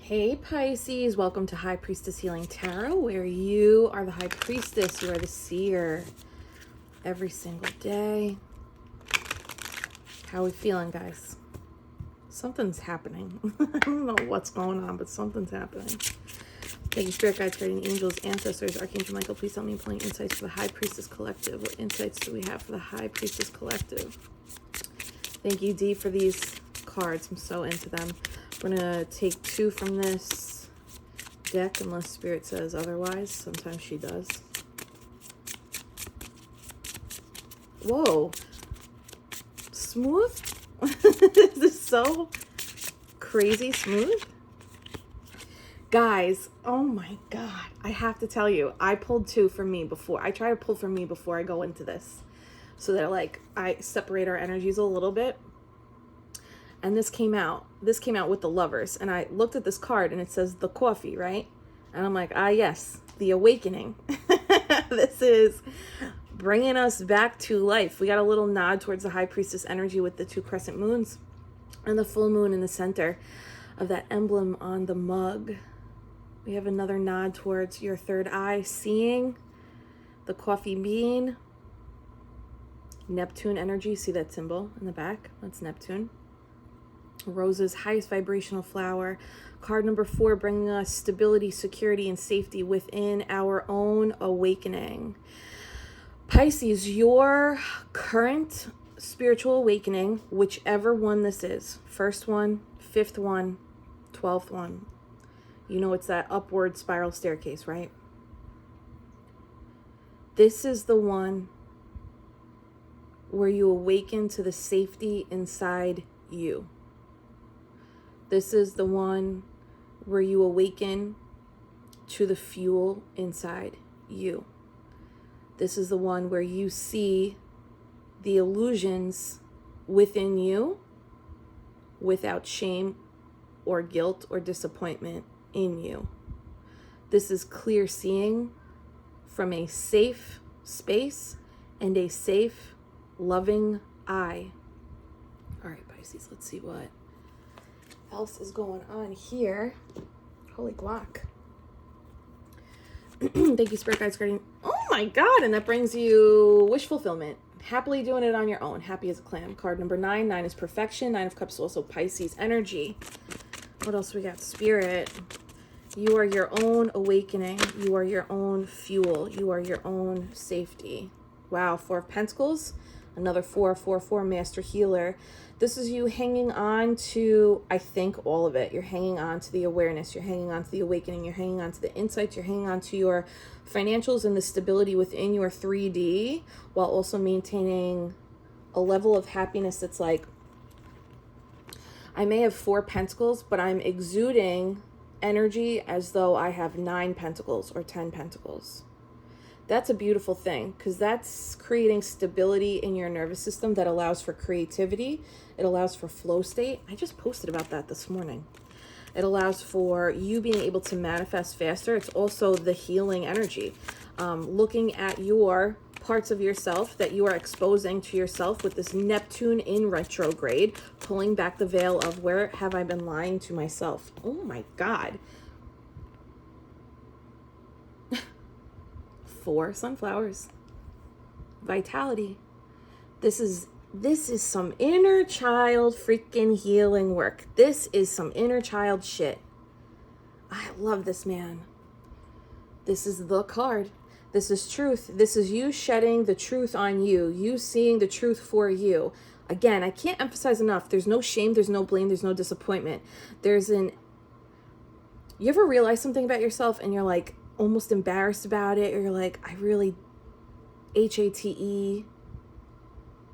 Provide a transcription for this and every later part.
Hey Pisces, welcome to High Priestess Healing Tarot, where you are the High Priestess, you are the seer every single day. How are we feeling, guys? Something's happening. I don't know what's going on, but something's happening. Thank you, Spirit Guides, Guardian Angels, Ancestors, Archangel Michael. Please help me pulling insights for the High Priestess Collective. What insights do we have for the High Priestess Collective? Thank you, Dee, for these cards. I'm so into them. We're going to take two from this deck, unless Spirit says otherwise. Sometimes she does. Whoa. Smooth? This is so crazy smooth. Guys, oh my God. I have to tell you, I pulled two for me before. I try to pull for me before I go into this. So that I separate our energies a little bit. And this came out with the Lovers. And I looked at this card and it says the coffee, right? And I'm like, yes, the awakening. This is bringing us back to life. We got a little nod towards the High Priestess energy with the two crescent moons and the full moon in the center of that emblem on the mug. We have another nod towards your third eye, seeing the coffee bean. Neptune energy, see that symbol in the back? That's Neptune. Rose's highest vibrational flower. Card number 4, bringing us stability, security, and safety within our own awakening. Pisces, your current spiritual awakening, whichever one this is, first one, 5th one, 12th one, you know it's that upward spiral staircase, right? This is the one where you awaken to the safety inside you. This is the one where you awaken to the fuel inside you. This is the one where you see the illusions within you without shame or guilt or disappointment in you. This is clear seeing from a safe space and a safe, loving eye. All right, Pisces, let's see what else is going on here. Holy guac. Thank you, Spirit Guides, Guardian. Oh my God, and that brings you wish fulfillment. Happily doing it on your own. Happy as a clam. Card number 9. 9 is perfection. 9 of Cups is also Pisces energy. What else we got? Spirit. You are your own awakening. You are your own fuel. You are your own safety. Wow, 4 of Pentacles. Another 4, 4, 4, Master Healer. This is you hanging on to, I think, all of it. You're hanging on to the awareness. You're hanging on to the awakening. You're hanging on to the insights. You're hanging on to your financials and the stability within your 3D, while also maintaining a level of happiness that's like, I may have 4 pentacles, but I'm exuding energy as though I have 9 pentacles or 10 pentacles. That's a beautiful thing, because that's creating stability in your nervous system that allows for creativity. It allows for flow state. I just posted about that this morning. It allows for you being able to manifest faster. It's also the healing energy. Looking at your parts of yourself that you are exposing to yourself with this Neptune in retrograde, pulling back the veil of where have I been lying to myself? Oh my God. 4 sunflowers. Vitality. This is some inner child freaking healing work. This is some inner child shit. I love this, man. This is the card. This is truth. This is you shedding the truth on you. You seeing the truth for you. Again, I can't emphasize enough. There's no shame. There's no blame. There's no disappointment. You ever realize something about yourself and you're like, almost embarrassed about it, or you're like, I really HATE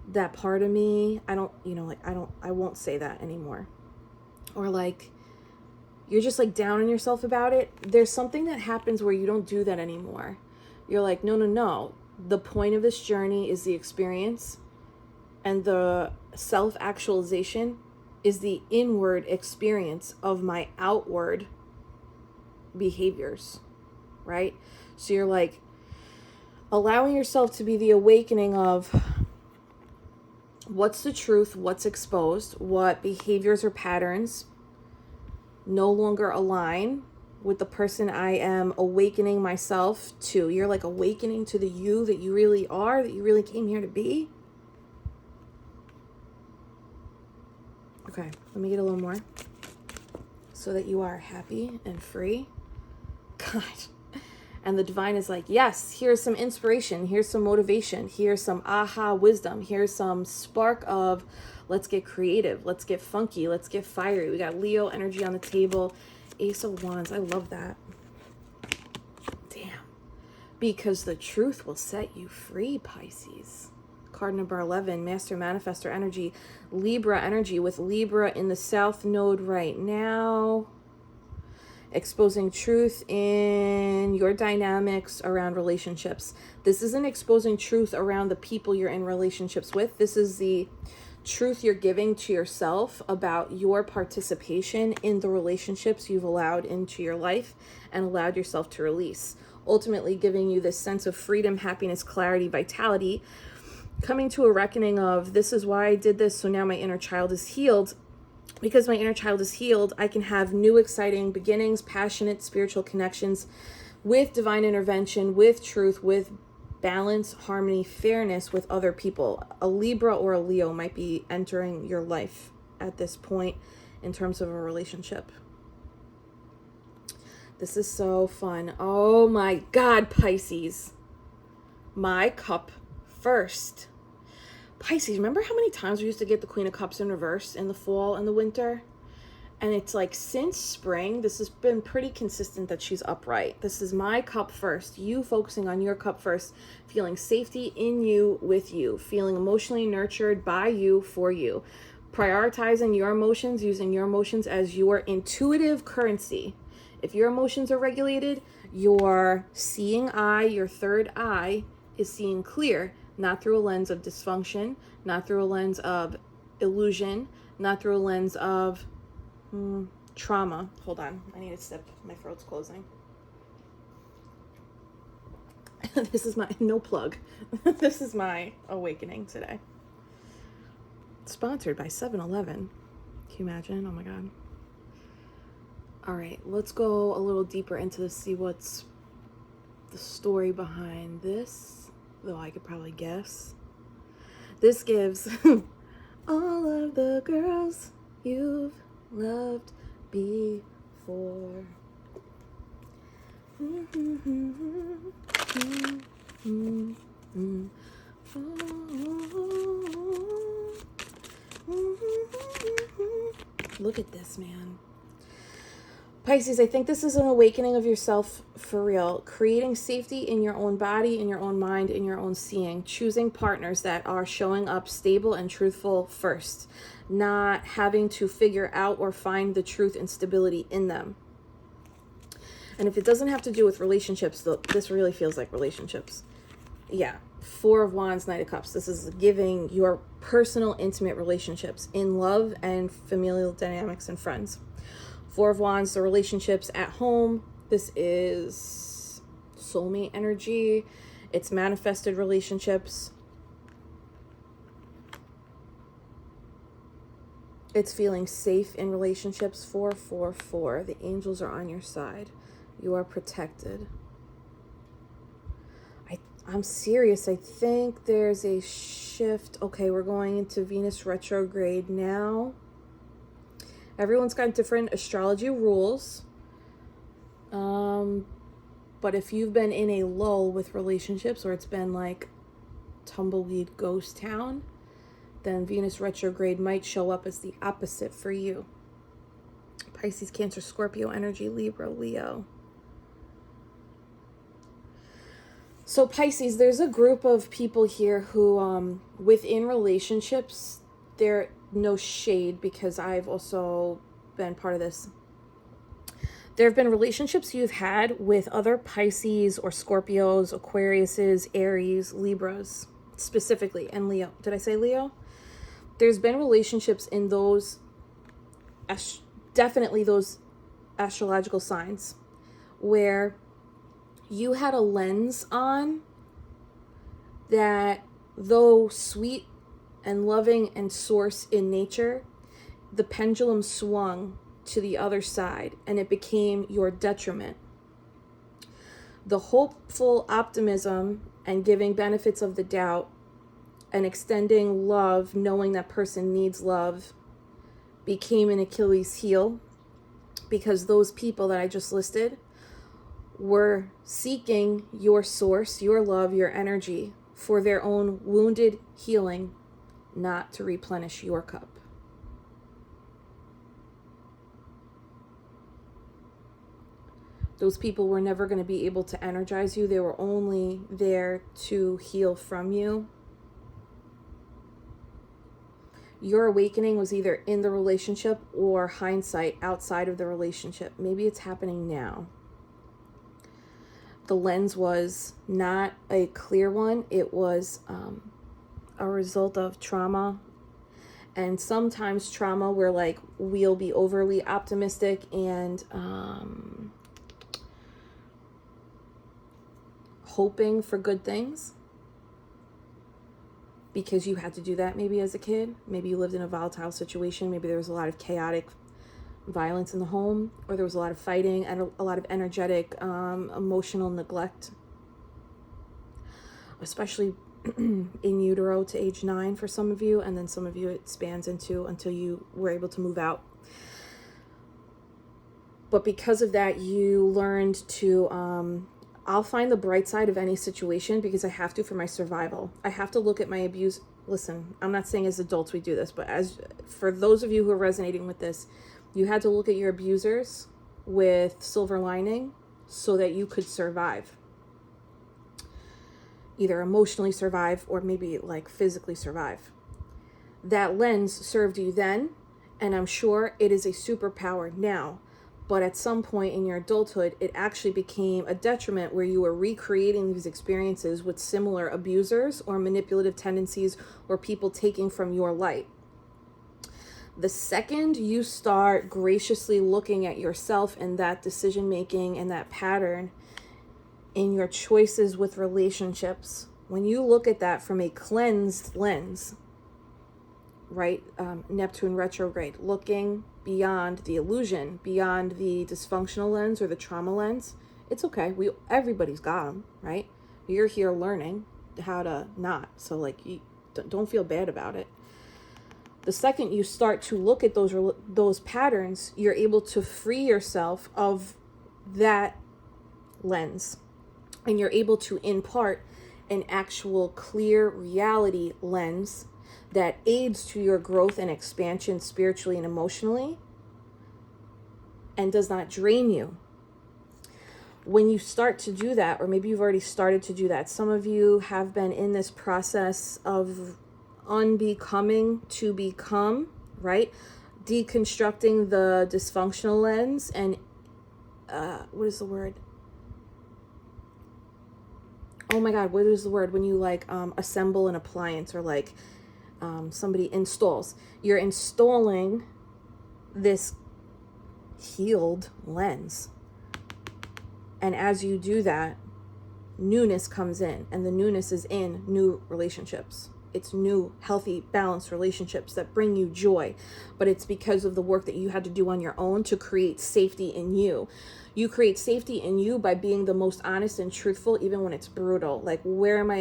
that part of me. I won't say that anymore. Or like, you're just like down on yourself about it. There's something that happens where you don't do that anymore. You're like, no. The point of this journey is the experience, and the self-actualization is the inward experience of my outward behaviors. Right? So you're like allowing yourself to be the awakening of what's the truth, what's exposed, what behaviors or patterns no longer align with the person I am awakening myself to. You're like awakening to the you that you really are, that you really came here to be. Okay, let me get a little more. So that you are happy and free. God. And the divine is like, yes, here's some inspiration. Here's some motivation. Here's some aha wisdom. Here's some spark of, let's get creative. Let's get funky. Let's get fiery. We got Leo energy on the table. Ace of Wands. I love that. Damn. Because the truth will set you free, Pisces. Card number 11, Master Manifestor energy. Libra energy with Libra in the South Node right now. Exposing truth in your dynamics around relationships. This isn't exposing truth around the people you're in relationships with. This is the truth you're giving to yourself about your participation in the relationships you've allowed into your life and allowed yourself to release. Ultimately giving you this sense of freedom, happiness, clarity, vitality, coming to a reckoning of, this is why I did this, so now my inner child is healed. Because my inner child is healed, I can have new exciting beginnings, passionate spiritual connections with divine intervention, with truth, with balance, harmony, fairness with other people. A Libra or a Leo might be entering your life at this point in terms of a relationship. This is so fun. Oh my God, Pisces. My cup first. Pisces, remember how many times we used to get the Queen of Cups in reverse in the fall and the winter? And it's like, since spring, this has been pretty consistent that she's upright. This is my cup first. You focusing on your cup first. Feeling safety in you, with you. Feeling emotionally nurtured by you, for you. Prioritizing your emotions, using your emotions as your intuitive currency. If your emotions are regulated, your seeing eye, your third eye, is seeing clear. Not through a lens of dysfunction, not through a lens of illusion, not through a lens of trauma. Hold on, I need a sip. My throat's closing. This is my, no plug. This is my awakening today. Sponsored by 7-Eleven. Can you imagine? Oh my God. All right, let's go a little deeper into this, see what's the story behind this. Though I could probably guess. This gives all of the girls you've loved before. Look at this, man. Pisces, I think this is an awakening of yourself for real. Creating safety in your own body, in your own mind, in your own seeing. Choosing partners that are showing up stable and truthful first. Not having to figure out or find the truth and stability in them. And if it doesn't have to do with relationships, this really feels like relationships. Yeah. 4 of Wands, Knight of Cups. This is giving your personal, intimate relationships in love and familial dynamics and friends. 4 of Wands, the relationships at home. This is soulmate energy. It's manifested relationships. It's feeling safe in relationships. 4, 4, 4. The angels are on your side. You are protected. I'm serious. I think there's a shift. Okay, we're going into Venus retrograde now. Everyone's got different astrology rules. But if you've been in a lull with relationships, or it's been like tumbleweed ghost town, then Venus retrograde might show up as the opposite for you. Pisces, Cancer, Scorpio energy, Libra, Leo. So Pisces, there's a group of people here who, within relationships, they're no shade because I've also been part of this. There have been relationships you've had with other Pisces or Scorpios, Aquariuses, Aries, Libras, specifically, and Leo. Did I say Leo? There's been relationships in those, definitely those astrological signs, where you had a lens on that, though sweet and loving and source in nature, the pendulum swung to the other side and it became your detriment. The hopeful optimism and giving benefits of the doubt and extending love, knowing that person needs love, became an Achilles heel, because those people that I just listed were seeking your source, your love, your energy for their own wounded healing, not to replenish your cup. Those people were never going to be able to energize you. They were only there to heal from you. Your awakening was either in the relationship or hindsight outside of the relationship. Maybe it's happening now. The lens was not a clear one. It was a result of trauma. And sometimes trauma where like we'll be overly optimistic and hoping for good things because you had to do that maybe as a kid. Maybe you lived in a volatile situation. Maybe there was a lot of chaotic violence in the home, or there was a lot of fighting and a lot of energetic emotional neglect, especially in utero to age 9 for some of you, and then some of you it spans into until you were able to move out. But because of that, you learned to I'll find the bright side of any situation because I have to for my survival. I have to look at my abuse. Listen, I'm not saying as adults we do this, but as for those of you who are resonating with this, you had to look at your abusers with silver lining so that you could survive. Either emotionally survive or maybe like physically survive. That lens served you then, and I'm sure it is a superpower now. But at some point in your adulthood, it actually became a detriment where you were recreating these experiences with similar abusers or manipulative tendencies or people taking from your light. The second you start graciously looking at yourself and that decision making and that pattern in your choices with relationships, when you look at that from a cleansed lens, right? Neptune retrograde, looking beyond the illusion, beyond the dysfunctional lens or the trauma lens. It's okay. Everybody's got them, right? You're here learning how to not. So like, you don't feel bad about it. The second you start to look at those patterns, you're able to free yourself of that lens, and you're able to impart an actual clear reality lens that aids to your growth and expansion spiritually and emotionally and does not drain you. When you start to do that, or maybe you've already started to do that, some of you have been in this process of unbecoming to become, right? Deconstructing the dysfunctional lens and what is the word? Oh my God, what is the word when you like assemble an appliance or like somebody installs? You're installing this healed lens. And as you do that, newness comes in, and the newness is in new relationships. It's new, healthy, balanced relationships that bring you joy. But it's because of the work that you had to do on your own to create safety in you. You create safety in you by being the most honest and truthful, even when it's brutal. Like, where am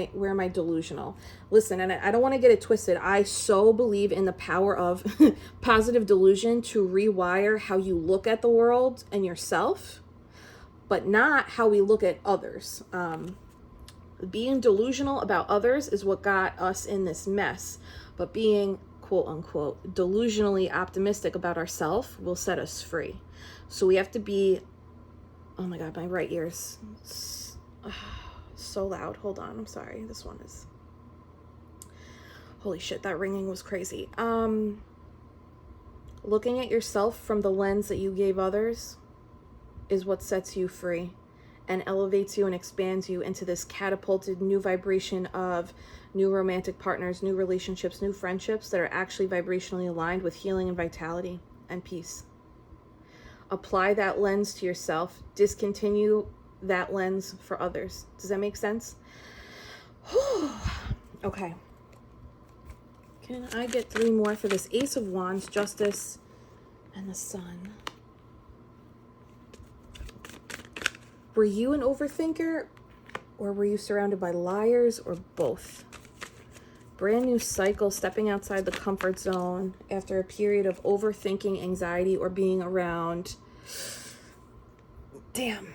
I delusional? Listen, and I don't want to get it twisted. I so believe in the power of positive delusion to rewire how you look at the world and yourself, but not how we look at others. Being delusional about others is what got us in this mess, but being quote unquote delusionally optimistic about ourselves will set us free. So we have to be, oh my God, my right ear is so loud. Hold on, I'm sorry. This one is, holy shit, that ringing was crazy. Looking at yourself from the lens that you gave others is what sets you free and elevates you and expands you into this catapulted new vibration of new romantic partners, new relationships, new friendships that are actually vibrationally aligned with healing and vitality and peace. Apply that lens to yourself. Discontinue that lens for others. Does that make sense? Okay. Can I get 3 more for this Ace of Wands, Justice, and the Sun? Were you an overthinker, or were you surrounded by liars, or both? Brand new cycle, stepping outside the comfort zone after a period of overthinking, anxiety, or being around. Damn.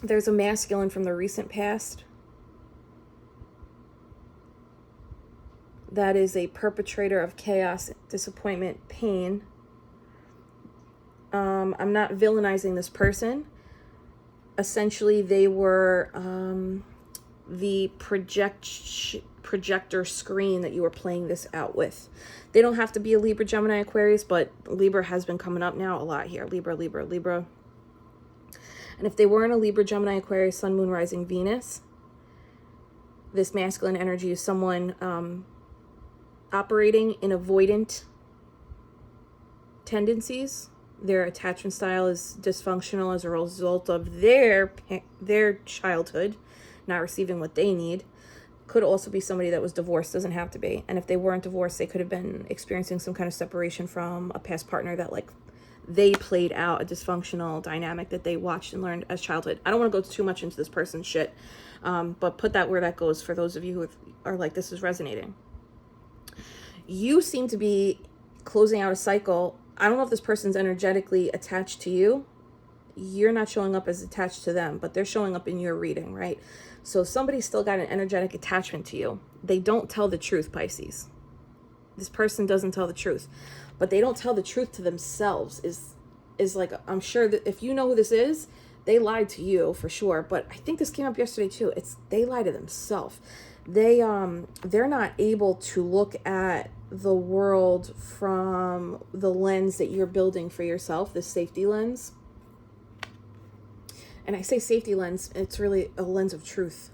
There's a masculine from the recent past that is a perpetrator of chaos, disappointment, pain. I'm not villainizing this person. Essentially, they were the projector screen that you were playing this out with. They don't have to be a Libra, Gemini, Aquarius, but Libra has been coming up now a lot here. Libra. And if they weren't a Libra, Gemini, Aquarius, Sun, Moon, Rising, Venus, this masculine energy is someone operating in avoidant tendencies. Their attachment style is dysfunctional as a result of their childhood, not receiving what they need. Could also be somebody that was divorced, doesn't have to be. And if they weren't divorced, they could have been experiencing some kind of separation from a past partner that like they played out a dysfunctional dynamic that they watched and learned as childhood. I don't want to go too much into this person's shit, but put that where that goes for those of you who are like, this is resonating. You seem to be closing out a cycle. I don't know if this person's energetically attached to you. You're not showing up as attached to them, but they're showing up in your reading, right? So somebody's still got an energetic attachment to you. They don't tell the truth, Pisces. This person doesn't tell the truth, but they don't tell the truth to themselves. Is like, I'm sure that if you know who this is, they lied to you for sure. But I think this came up yesterday too. They lie to themselves. They're not able to look at the world from the lens that you're building for yourself, the safety lens. And I say safety lens, it's really a lens of truth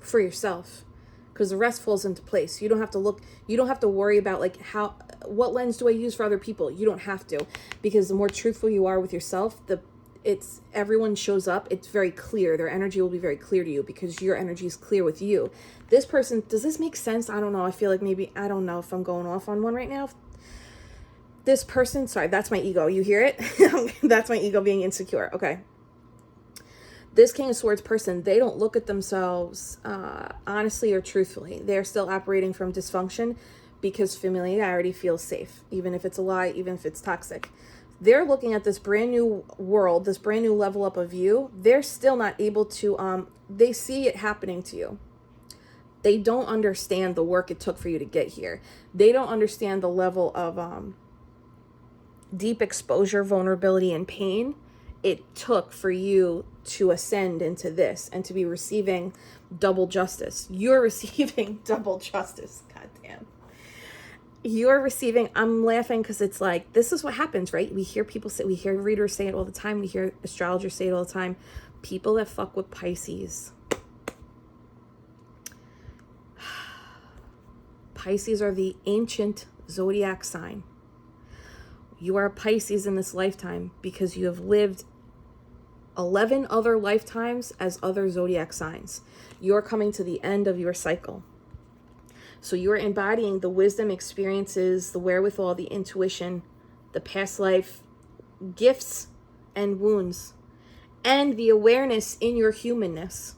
for yourself, because the rest falls into place. You don't have to look, you don't have to worry about like what lens do I use for other people? You don't have to, because the more truthful you are with yourself, everyone shows up. It's very clear. Their energy will be very clear to you because your energy is clear with you. This person, does this make sense? I don't know. I feel like maybe, I don't know if I'm going off on one right now. This person, sorry, that's my ego. You hear it? That's my ego being insecure. Okay. This King of Swords person, they don't look at themselves honestly or truthfully. They're still operating from dysfunction because familiarity feels safe, even if it's a lie, even if it's toxic. They're looking at this brand new world, this brand new level up of you. They're still not able to, they see it happening to you. They don't understand the work it took for you to get here. They don't understand the level of deep exposure, vulnerability, and pain it took for you to ascend into this and to be receiving double justice. You're receiving double justice. God damn. You're receiving, I'm laughing because it's like, this is what happens, right? We hear people say, we hear readers say it all the time. We hear astrologers say it all the time. People that fuck with Pisces. Pisces are the ancient zodiac sign. You are a Pisces in this lifetime because you have lived 11 other lifetimes as other zodiac signs. You're coming to the end of your cycle. So you're embodying the wisdom, experiences, the wherewithal, the intuition, the past life gifts and wounds, and the awareness in your humanness.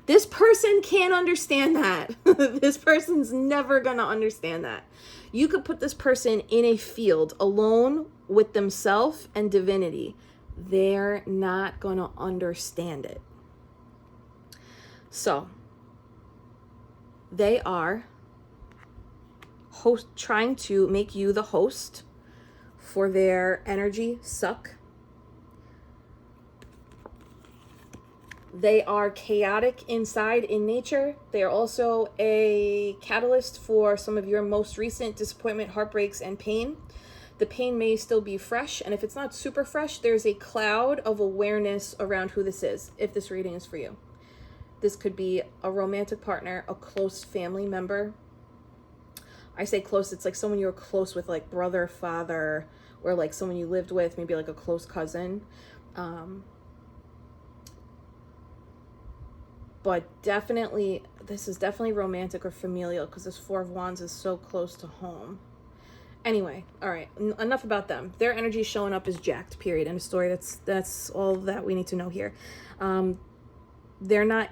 This person can't understand that. This person's never going to understand that. You could put this person in a field alone with themselves and divinity. They're not going to understand it. So, they are trying to make you the host for their energy suck. They are chaotic inside in nature. They are also a catalyst for some of your most recent disappointment, heartbreaks, and pain. The pain may still be fresh, and if it's not super fresh, there's a cloud of awareness around who this is, if this reading is for you. This could be a romantic partner, a close family member. I say close, it's like someone you're close with, like brother, father, or like someone you lived with, maybe like a close cousin. But definitely, this is definitely romantic or familial because this Four of Wands is so close to home. Anyway, all right, enough about them. Their energy showing up is jacked, period. End of story. That's all that we need to know here. They're not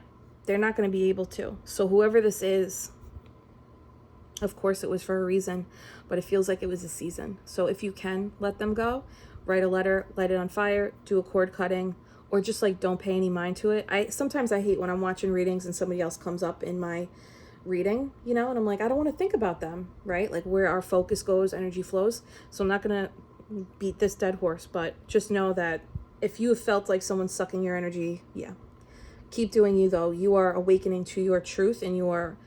going to be able to. So whoever this is, of course it was for a reason, but it feels like it was a season. So if you can let them go, write a letter, light it on fire, do a cord cutting, or just like don't pay any mind to it. Sometimes I hate when I'm watching readings and somebody else comes up in my reading, you know, and I'm like, I don't want to think about them, right? Like where our focus goes, energy flows. So I'm not going to beat this dead horse, but just know that if you have felt like someone's sucking your energy, yeah, keep doing you though. You are awakening to your truth and your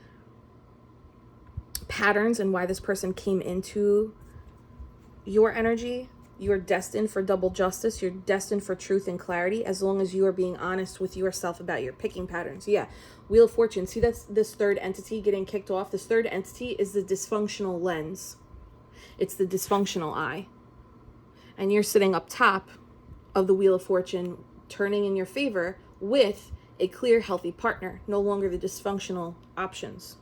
patterns and why this person came into your energy. You're destined for double justice. You're destined for truth and clarity as long as you are being honest with yourself about your picking patterns. Yeah. Wheel of Fortune. See, that's this third entity getting kicked off. This third entity is the dysfunctional lens. It's the dysfunctional eye. And you're sitting up top of the Wheel of Fortune, turning in your favor with a clear, healthy partner. No longer the dysfunctional options.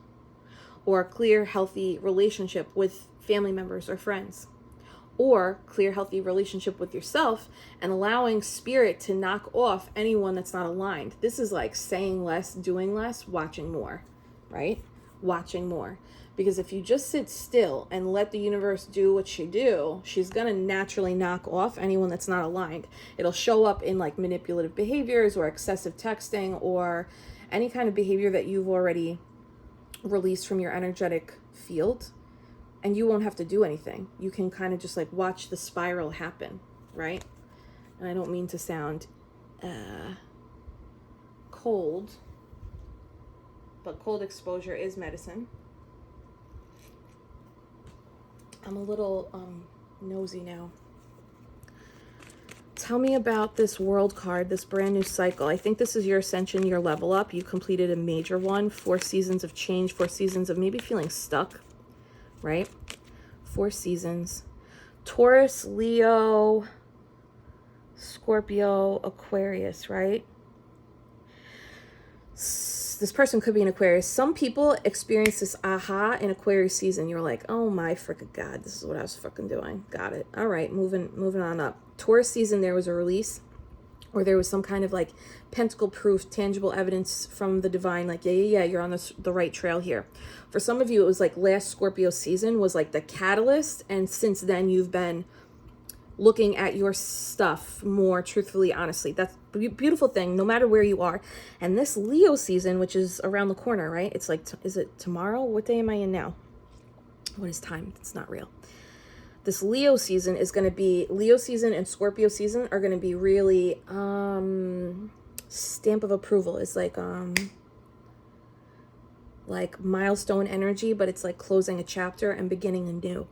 Or a clear, healthy relationship with family members or friends. Or clear, healthy relationship with yourself and allowing spirit to knock off anyone that's not aligned. This is like saying less, doing less, watching more, right? Watching more. Because if you just sit still and let the universe do what she do, she's going to naturally knock off anyone that's not aligned. It'll show up in like manipulative behaviors or excessive texting or any kind of behavior that you've already released from your energetic field. And you won't have to do anything. You can kind of just like watch the spiral happen, right? And I don't mean to sound cold, but cold exposure is medicine. I'm a little nosy now. Tell me about this world card, this brand new cycle. I think this is your ascension, your level up. You completed a major one, 4 seasons of change, 4 seasons of maybe feeling stuck. Right? 4 seasons. Taurus, Leo, Scorpio, Aquarius, right? This person could be an Aquarius. Some people experience this aha in Aquarius season. You're like, oh my freaking God, this is what I was fucking doing. Got it. All right, moving on up. Taurus season, there was a release. Or there was some kind of like pentacle proof, tangible evidence from the divine, like, yeah, you're on the right trail here. For some of you, it was like last Scorpio season was like the catalyst. And since then, you've been looking at your stuff more truthfully, honestly. That's a beautiful thing, no matter where you are. And this Leo season, which is around the corner, right? It's like, is it tomorrow? What day am I in now? What is time? It's not real. This Leo season is going to be, Leo season and Scorpio season are going to be really, stamp of approval. It's like milestone energy, but it's like closing a chapter and beginning anew.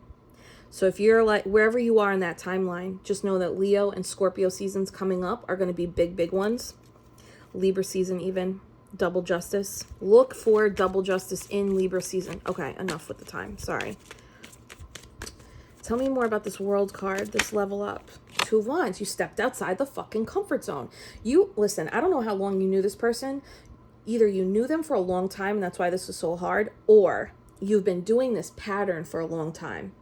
So if you're like, wherever you are in that timeline, just know that Leo and Scorpio seasons coming up are going to be big ones. Libra season even, double justice. Look for double justice in Libra season. Okay, enough with the time. Sorry. Tell me more about this world card, this level up. 2 of Wands. You stepped outside the fucking comfort zone. Listen, I don't know how long you knew this person. Either you knew them for a long time and that's why this was so hard, or you've been doing this pattern for a long time.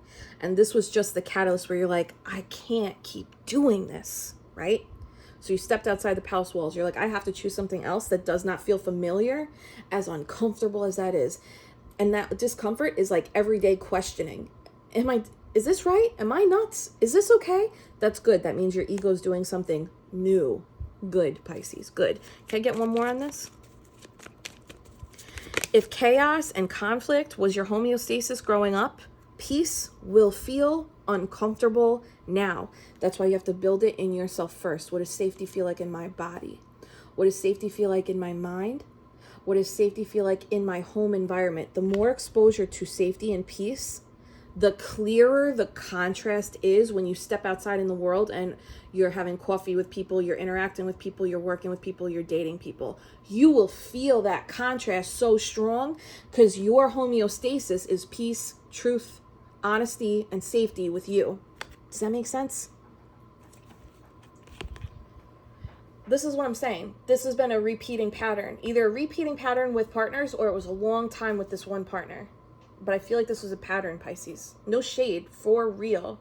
And this was just the catalyst where you're like, I can't keep doing this, right? So you stepped outside the palace walls. You're like, I have to choose something else that does not feel familiar, as uncomfortable as that is. And that discomfort is like everyday questioning. Is this right? Am I nuts? Is this okay? That's good. That means your ego's doing something new. Good, Pisces. Good. Can I get one more on this? If chaos and conflict was your homeostasis growing up, peace will feel uncomfortable now. That's why you have to build it in yourself first. What does safety feel like in my body? What does safety feel like in my mind? What does safety feel like in my home environment? The more exposure to safety and peace, the clearer the contrast is when you step outside in the world and you're having coffee with people, you're interacting with people, you're working with people, you're dating people. You will feel that contrast so strong because your homeostasis is peace, truth, honesty, and safety with you. Does that make sense? This is what I'm saying. This has been a repeating pattern. Either a repeating pattern with partners or it was a long time with this one partner. but I feel like this was a pattern, Pisces. No shade, for real.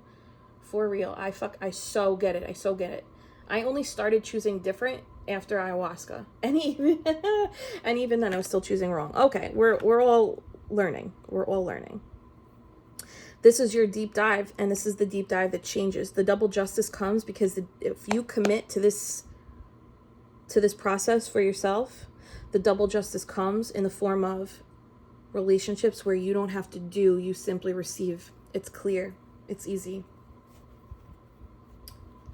For real. I so get it. I so get it. I only started choosing different after ayahuasca. And even then I was still choosing wrong. Okay, we're all learning. We're all learning. This is your deep dive, and this is the deep dive that changes. The double justice comes because if you commit to this process for yourself, the double justice comes in the form of relationships where you don't have to do, you simply receive. It's clear. It's easy.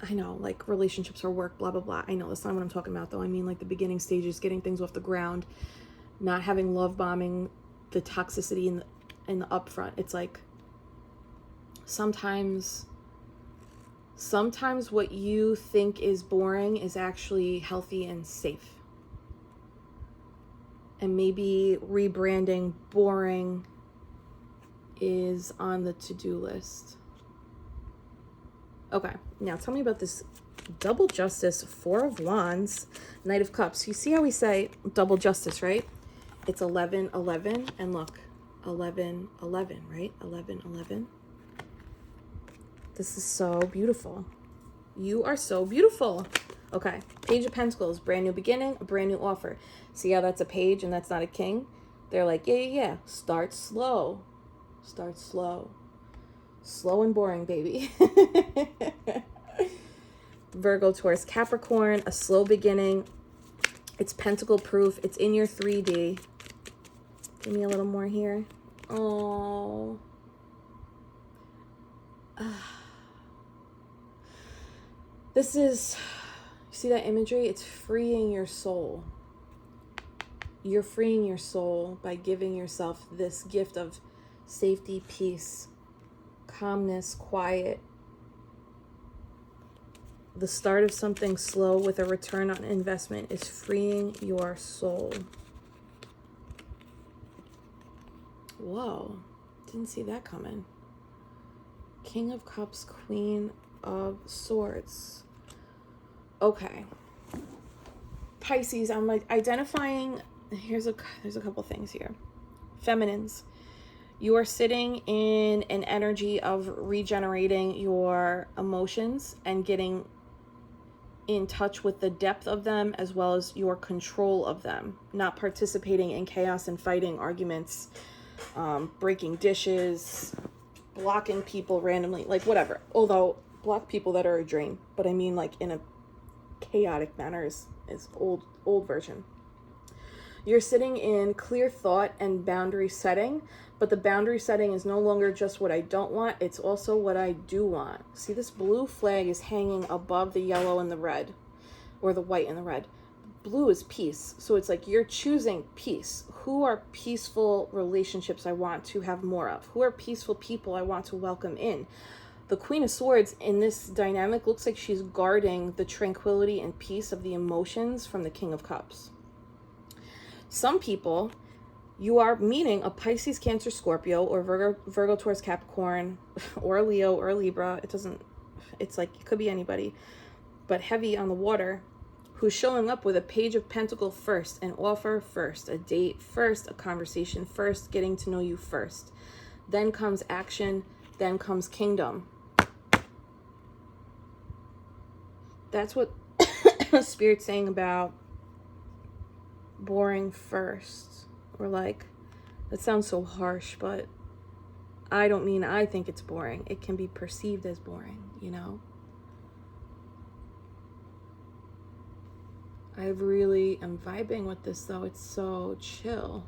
I know, like relationships or work, blah, blah, blah. I know that's not what I'm talking about though. I mean like the beginning stages, getting things off the ground, not having love bombing, the toxicity in the upfront. It's like sometimes what you think is boring is actually healthy and safe. And maybe rebranding boring is on the to-do list. Okay, now tell me about this double justice, Four of Wands, Knight of Cups. You see how we say double justice, right? It's 11, 11, and look, 11, 11, right? 11, 11. This is so beautiful. You are so beautiful. Okay, Page of Pentacles, brand new beginning, a brand new offer. See how that's a page and that's not a king? They're like, yeah. Start slow. Start slow. Slow and boring, baby. Virgo, Taurus, Capricorn, a slow beginning. It's pentacle proof. It's in your 3D. Give me a little more here. Oh. This is, you see that imagery? It's freeing your soul. You're freeing your soul by giving yourself this gift of safety, peace, calmness, quiet. The start of something slow with a return on investment is freeing your soul. Whoa, didn't see that coming. King of Cups, Queen of Swords. Okay. Pisces, I'm like identifying, there's a couple things here. Feminines. You are sitting in an energy of regenerating your emotions and getting in touch with the depth of them as well as your control of them. Not participating in chaos and fighting, arguments, breaking dishes, blocking people randomly, like whatever. Although block people that are a drain, but I mean like in a chaotic manner is old version. You're sitting in clear thought and boundary setting, but the boundary setting is no longer just what I don't want, it's also what I do want. See, this blue flag is hanging above the yellow and the red, or the white and the red. Blue is peace, so it's like you're choosing peace. Who are peaceful relationships I want to have more of? Who are peaceful people I want to welcome in? The Queen of Swords in this dynamic looks like she's guarding the tranquility and peace of the emotions from the King of Cups. Some people, you are meeting a Pisces, Cancer, Scorpio, or Virgo, Taurus, Capricorn, or a Leo, or a Libra. It's like, it could be anybody, but heavy on the water, who's showing up with a Page of Pentacles first, an offer first, a date first, a conversation first, getting to know you first. Then comes action, then comes kingdom. That's what Spirit's saying about boring first. Or like, that sounds so harsh, but I don't mean I think it's boring. It can be perceived as boring, you know? I really am vibing with this though. It's so chill.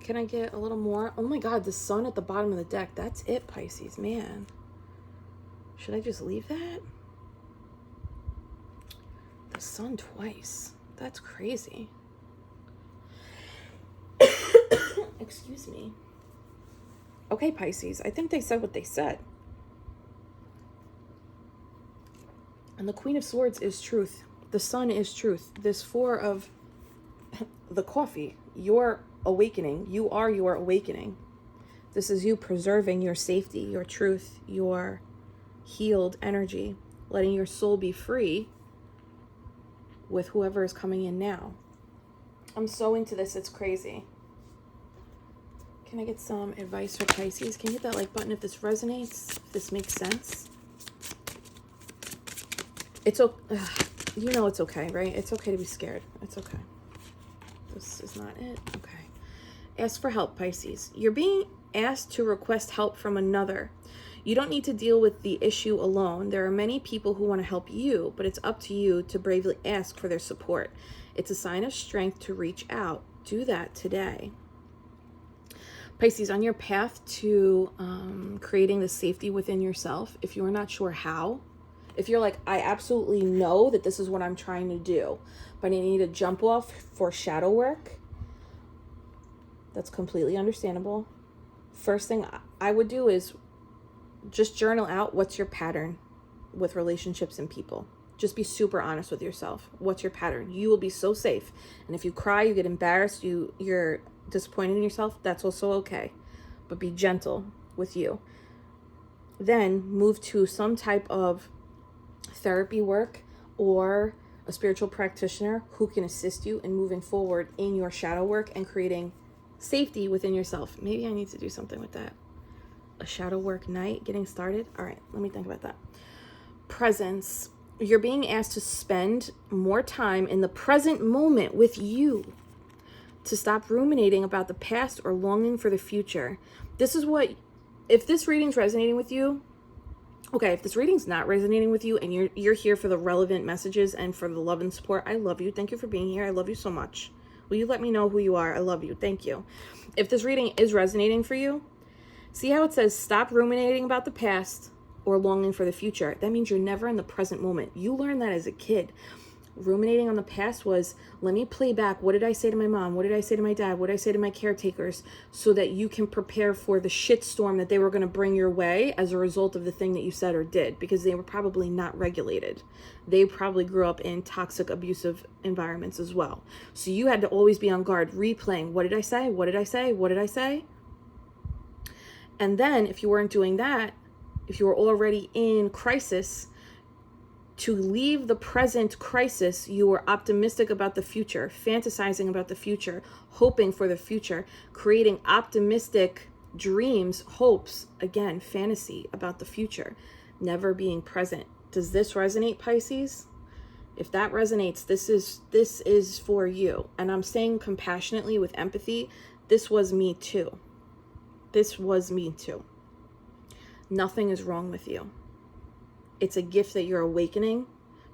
Can I get a little more? Oh my God, the sun at the bottom of the deck. That's it, Pisces, man. Should I just leave that? The sun twice. That's crazy. Excuse me. Okay, Pisces, I think they said what they said. And the Queen of Swords is truth. The sun is truth. This Four of the coffee, your awakening. You are your awakening. This is you preserving your safety, your truth, your healed energy, letting your soul be free with whoever is coming in now. I'm so into this, it's crazy. Can I get some advice for Pisces? Can you hit that like button if this resonates, if this makes sense? It's okay. You know it's okay, right? It's okay to be scared. It's okay. This is not it. Okay. Ask for help, Pisces. You're being asked to request help from another. You don't need to deal with the issue alone. There are many people who want to help you, but it's up to you to bravely ask for their support. It's a sign of strength to reach out. Do that today. Pisces, on your path to creating the safety within yourself, if you're not sure how, if you're like, I absolutely know that this is what I'm trying to do, but I need a jump off for shadow work, that's completely understandable. First thing I would do is just journal out what's your pattern with relationships and people. Just be super honest with yourself. What's your pattern? You will be so safe. And if you cry, you get embarrassed, you're disappointed in yourself, that's also okay. But be gentle with you. Then move to some type of therapy work or a spiritual practitioner who can assist you in moving forward in your shadow work and creating safety within yourself. Maybe I need to do something with that. A shadow work night getting started. All right, let me think about that. Presence. You're being asked to spend more time in the present moment with you, to stop ruminating about the past or longing for the future. This is what, if this reading's resonating with you, okay, if this reading's not resonating with you and you're here for the relevant messages and for the love and support, I love you. Thank you for being here. I love you so much. Will you let me know who you are? I love you. Thank you. If this reading is resonating for you, see how it says stop ruminating about the past or longing for the future. That means you're never in the present moment. You learned that as a kid. Ruminating on the past was, let me play back. What did I say to my mom? What did I say to my dad? What did I say to my caretakers? So that you can prepare for the shitstorm that they were going to bring your way as a result of the thing that you said or did, because they were probably not regulated. They probably grew up in toxic, abusive environments as well. So you had to always be on guard, replaying, what did I say? What did I say? What did I say? And then if you weren't doing that, if you were already in crisis, to leave the present crisis, you were optimistic about the future, fantasizing about the future, hoping for the future, creating optimistic dreams, hopes, again, fantasy about the future, never being present. Does this resonate, Pisces? If that resonates, this is for you. And I'm saying compassionately with empathy, this was me too. This was me too. Nothing is wrong with you. It's a gift that you're awakening,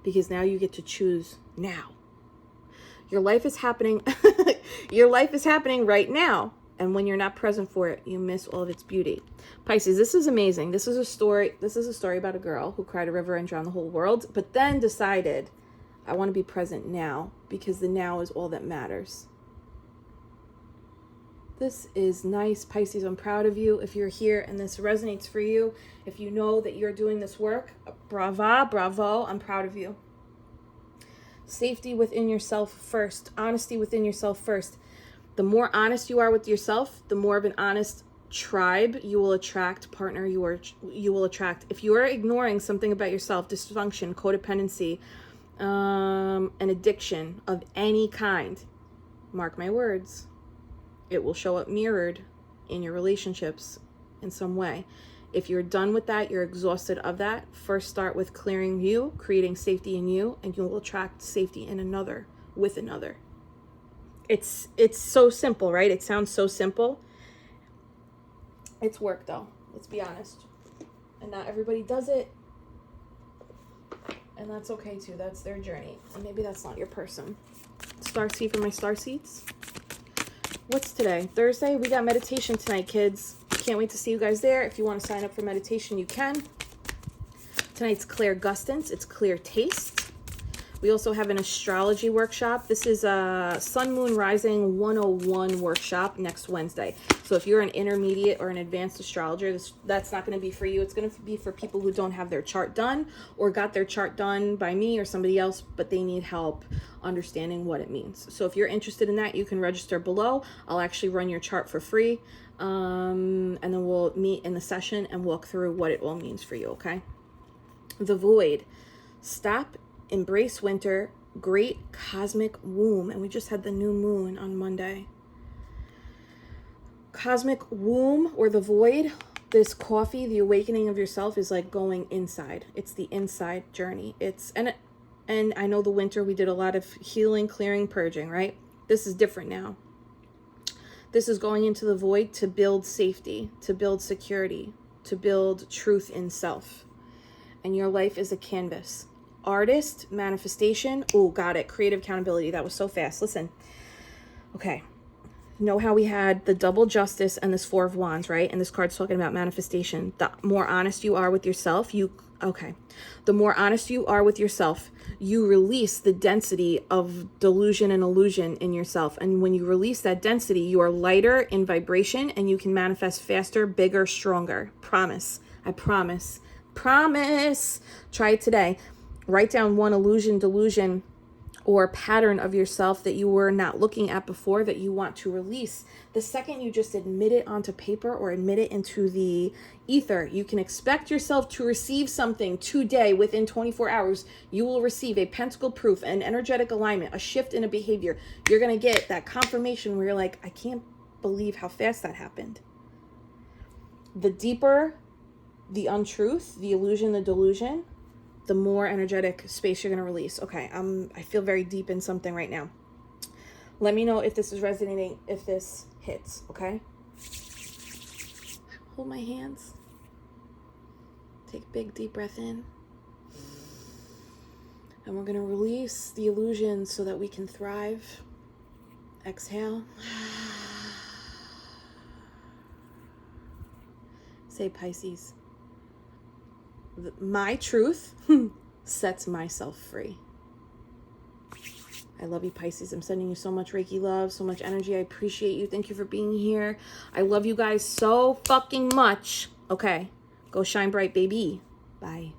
because now you get to choose now. Your life is happening. Your life is happening right now. And when you're not present for it, you miss all of its beauty. Pisces, this is amazing. This is a story about a girl who cried a river and drowned the whole world, but then decided, I want to be present now, because the now is all that matters. This is nice, Pisces. I'm proud of you. If you're here and this resonates for you, if you know that you're doing this work, bravo, I'm proud of you. Safety within yourself first. Honesty within yourself first. The more honest you are with yourself, the more of an honest tribe you will attract, partner you will attract. If you are ignoring something about yourself, dysfunction, codependency, an addiction of any kind, mark my words, it will show up mirrored in your relationships in some way. If you're done with that, you're exhausted of that, first start with clearing you, creating safety in you, and you will attract safety in another, with another. It's so simple, right? It sounds so simple. It's work though, let's be honest. And not everybody does it. And that's okay too, that's their journey. And maybe that's not your person. Starseed for my starseeds. What's today? Thursday? We got meditation tonight, kids. Can't wait to see you guys there. If you want to sign up for meditation, you can. Tonight's Claire Gustance. It's Clear Taste. We also have an astrology workshop. This is a Sun, Moon, Rising 101 workshop next Wednesday. So if you're an intermediate or an advanced astrologer, that's not going to be for you. It's going to be for people who don't have their chart done or got their chart done by me or somebody else, but they need help understanding what it means. So if you're interested in that, you can register below. I'll actually run your chart for free. And then we'll meet in the session and walk through what it all means for you, okay? The Void. Stop. Embrace winter, great cosmic womb. And we just had the new moon on Monday. cosmic womb or the void, this coffee, the awakening of yourself, is like going inside. It's the inside journey. And I know the winter we did a lot of healing, clearing, purging, right? This is different now. This is going into the void to build safety, to build security, to build truth in self. And your life is a canvas. Artist, manifestation. Oh, got it. Creative accountability. That was so fast. Listen. Okay. Know how we had the double justice and this Four of Wands, right? And this card's talking about manifestation. The more honest you are with yourself, the more honest you are with yourself, you release the density of delusion and illusion in yourself. And when you release that density, you are lighter in vibration and you can manifest faster, bigger, stronger. Promise. I promise. Promise. Try it today. Write down one illusion, delusion, or pattern of yourself that you were not looking at before that you want to release. The second you just admit it onto paper or admit it into the ether, you can expect yourself to receive something today. Within 24 hours, you will receive a pentacle proof, an energetic alignment, a shift in a behavior. You're going to get that confirmation where you're like, I can't believe how fast that happened. The deeper the untruth, the illusion, the delusion, the more energetic space you're going to release. Okay, I feel very deep in something right now. Let me know if this is resonating, if this hits, okay? Hold my hands. Take a big, deep breath in. And we're going to release the illusions so that we can thrive. Exhale. Say, Pisces. My truth sets myself free. I love you, Pisces. I'm sending you so much Reiki love, so much energy. I appreciate you. Thank you for being here. I love you guys so fucking much. Okay, go shine bright, baby. Bye.